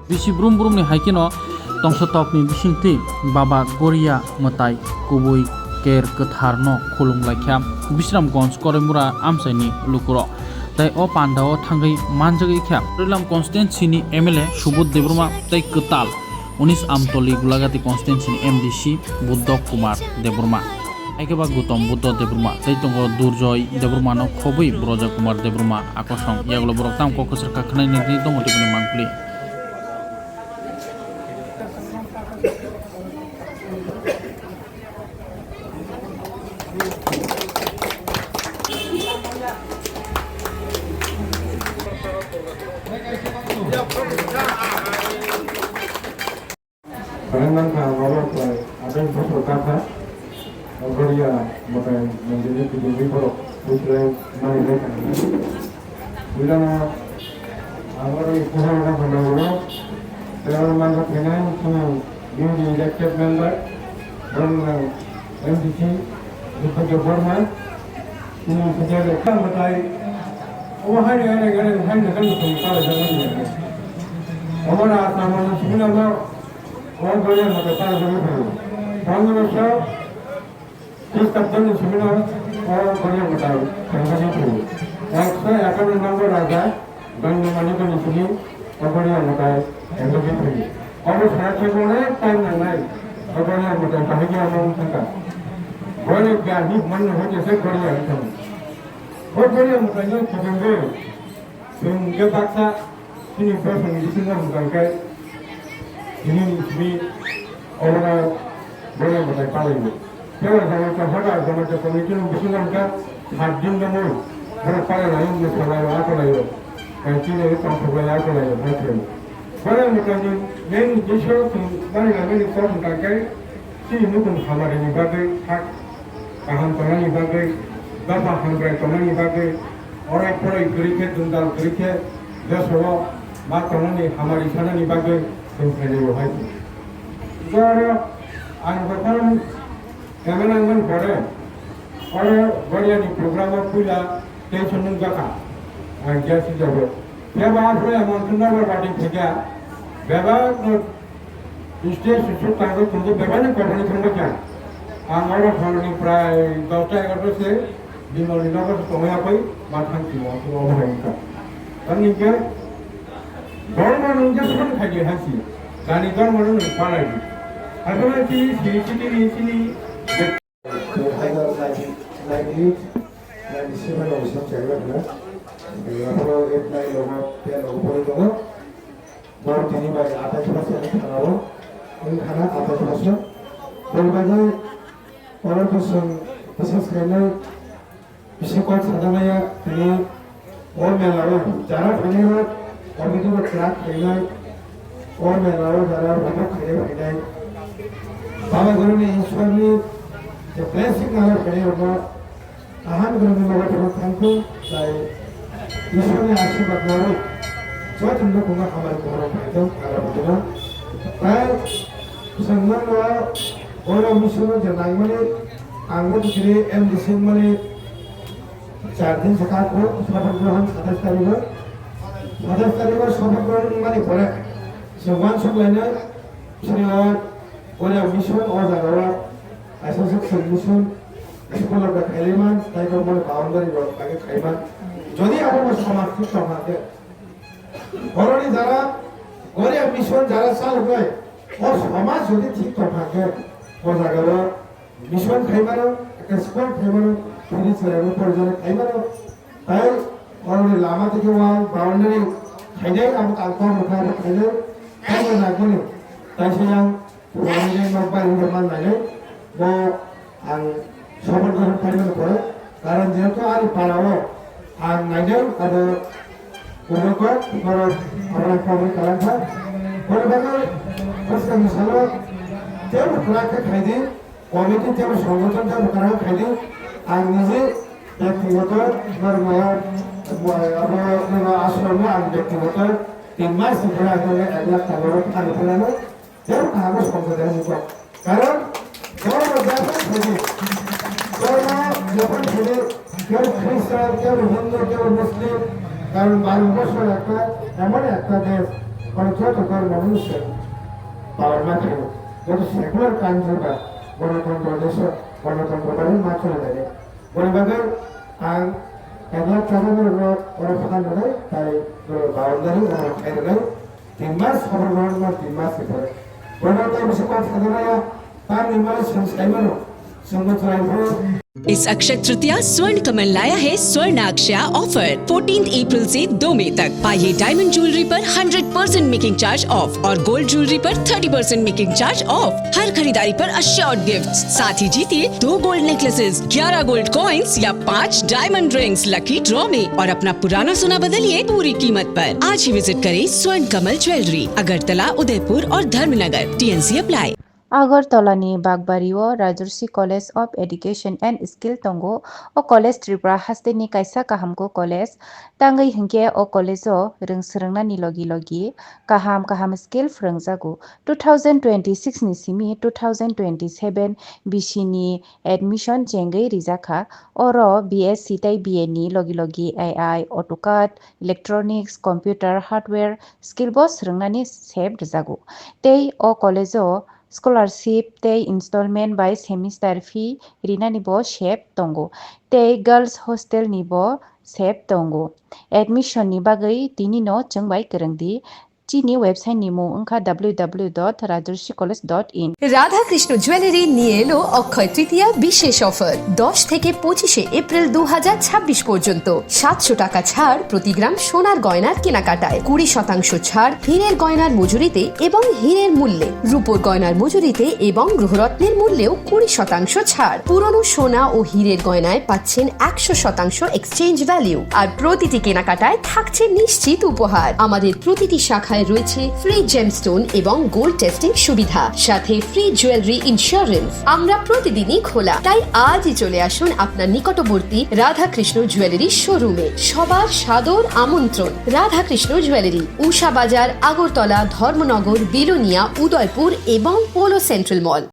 bisi brum brum ni haikino tongsotok ni bisingti baba goria matai kubui ker ketharno khulung laikha Bisramganj Koraimura amsaini lukuro tai o pandao thangai manjagi kha Rilam constituency ni MLA Subodh Debroma tai Ketal 19 Amtoli Gulagati constituency ni MDC Buddha Kumar Debroma Aikeba Gutom Buddha Debroma tai tongo Durjoy Debroma no khobui Broja Kumar Debroma akosong yagulo boroktam kokosar kakhnai ni tongo tipuni mangpli Karena kalau ada yang berkata, Korea bukan menjadi pilihan baru, bukan main kan. Bila awal itu orang berdua, orang mana kena yang di elected member, orang MDC itu berforma, ini saja kan betul. Orang hari kan betul kalau jangan ni. Orang asal sebenarnya orang Korea mereka tak begitu. Bangladesh kita pun sebenarnya orang Korea mereka begitu. Saya akan menambah raja dan memanjakan di sini orang Korea mereka begitu. Orang saya cuma tak naik orang Korea mereka bahagia orang mereka. Korea jadi mana hanya saya Korea itu. Orang Korea mereka ni sebenarnya sehingga paksa ini person di sini mereka ini orang boleh mereka paling. Kalau zaman kita zaman kita komunitas bisnis kita hadin dulu, berapa lain masalah apa lain. Kini itu sampai apa lain macam. Kalau mereka ni justru mana lagi kita mengkaji, sini mungkin hamar ini bagai hak, paham tangan ini bagai, bapa hambar tangan ini bagai, orang orang kerja tunggal kerja, jaswa, mat tangan ini hamar di sana ini bagai. Jadi wahai, jika angkatan kemenangan pada orang berian di program pula tension nunggakan, angkat sejauh. Bebas orang mungkin orang berdiri kerja, bebas istri susu tangguh tunggu bebas ni korban kerja. Orang orang pray daughter kerja se di mana nak sekolah apa, macam semua orang mereka. Dan ini Government unjuk pun kaji hasil, dan itu orang paling. Asalnya sini. 97 orang cakap na, kalau itu logo, dia logo boleh dong. Baru ini bagi atas pasal kalau, ini karena atas pasal. Berbagai orang pasal sekarang bisa kuat sadamaya ini orang melawan, cara penyerat. और भी तो track खेलना और मैं लाओ जरा वो खेले खेलना बाबा गुरु ने ईश्वर ने जब ब्लेसिंग वाला खेले होगा अहम गुरु ने लोगों को थैंकू चाहे ईश्वर ने आशीर्वाद लाओ जो तुम लोग होगा हमारे कोरोना फायदा आरा बजना पर संगम लोग और मिशन जनाई मने आंगो दिखरे MDC मने 4 दिन सका को शपथ ग्रहण 27 तारीख Ada kalimat sobat mana boleh sebuah lainnya misalnya orang mission orang orang asal mission sekolah berkalimat tapi kalau boleh boundary pakai kalimat jadi apa masuk masuk sama dia orang ini jara orang mission jara salah gay और समाज যদি ঠিক থাকে কথা গেল mission খাইবারো একটা school খাইবারো ফিরিস লাগবে পরিজন খাইবারো তাই orang lama tu jual boundary, kaya kamu alkohol bukan kaya, kamu nak ni, tapi yang orang yang mobile zaman ni, ang sobat orang kaya tu pun, karena dia tu ada parawa, ang najar ada orang kaya kalan tak, orang bagai pasal misalnya, dia berkerak kaya, komiti dia bersangkutan dia berkerak kaya, ang ni yang motor bermayar apa asrama anjek motor timnas segera oleh adalah kalau ada pelana jauh harus konsentrasi juga karena kalau berjalan begini kalau Jepun ini kalau Kristen kalau Hindu kalau Muslim kalau baru masyarakat emang ada des যতক্ষণ মানুষের পাওয়ার মাঠে যত secular কান্ট্রিটা গণতন্ত্র দেশে গণতন্ত্র বাড়ির মা চলে যাবে গরিবাগের আর একলা চাঁদের ওরা ফাঁকা নয় তাই বাউন্ডারি ওরা খাই নাই 3 মাস খবর গ্রহণ 3 মাস পরে গণতন্ত্র বেশি কথা থাকে তার নির্মাণ সংস্কার সংগঠন इस अक्षय तृतीया स्वर्ण कमल लाया है स्वर्णाक्षया ऑफर 14 अप्रैल से 2 मई तक। पाइए डायमंड ज्वेलरी पर 100% मेकिंग चार्ज ऑफ और गोल्ड ज्वेलरी पर 30% मेकिंग चार्ज ऑफ। हर खरीदारी पर अश्योर्ड गिफ्ट्स, साथ ही जीतिए 2 गोल्ड नेकलेसेस, 11 गोल्ड कॉइन्स या 5 डायमंड रिंग्स लकी ड्रॉ में और अपना पुराना सोना बदलिए पूरी कीमत पर। आज ही विजिट करें स्वर्ण कमल ज्वेलरी, अगरतला, उदयपुर और धर्मनगर। TNC apply. আগরতলানি বাগবাড়িও Rajarshi college of education and skill তঙ্গো ও কলেজ ত্রিপুরা হাস্তেনি কাইसा काहामको कलेज तांगै हिंके ओ कलेजो रोंसोरोंनानि लगी लगी काहाम स्किल फोरोंजागु 2026 नि सिमि 2027 बिसिनि एडमिशन जेंगै रिजाखा ओरो BSc ताई BA नि लगी लगी AI AutoCAD electronics computer hardware skill बो सोरोंनानि सेब रिजागु तै ओ कलेजो स्कॉलरशिप ते इंस्टॉलमेंट बाय सेमिस्टर फी रिनानि बो शेप तंगो ते गर्ल्स हॉस्टल नि बो शेप तंगो एडमिशन नि बागै तिनि नो चंबाय करंगदि चीनी वेबसाइट नि मु अंका www.rajarsicollege.in। রাধা কৃষ্ণ জুয়েলারি নিয়ে এলো অক্ষয় তৃতীয়া বিশেষ অফার 10 থেকে 25 এপ্রিল 2026 পর্যন্ত 700 টাকা ছাড় প্রতি গ্রাম সোনার গয়নার কেনাকাটায়, 20% ছাড় হীরের গয়নার মজুরিতে এবং হীরের মূল্যে, রূপোর গয়নার মজুরিতে এবং গ্রহরত্নের মূল্যেও 20% ছাড়। পুরনো সোনা ও হীরের গয়নায় পাচ্ছেন 100% এক্সচেঞ্জ ভ্যালু আর প্রতিটি কেনাকাটায় থাকছে নিশ্চিত উপহার। আমাদের প্রতিটি শাখায় রয়েছে ফ্রি জেমস্টোন এবং গোল্ড টেস্টিং সুবিধা, সাথে ফ্রি জুয়েলারি ইন্স্যুরেন্স। আমরা প্রতিদিনই খোলা, তাই আজই চলে আসুন আপনার নিকটবর্তী রাধাকৃষ্ণ জুয়েলারি শোরুমে। সবার সাদর আমন্ত্রণ। রাধাকৃষ্ণ জুয়েলারি, উষা বাজার, আগরতলা, ধর্মনগর, বিলোনিয়া, উদয়পুর এবং পোলো সেন্ট্রাল মল।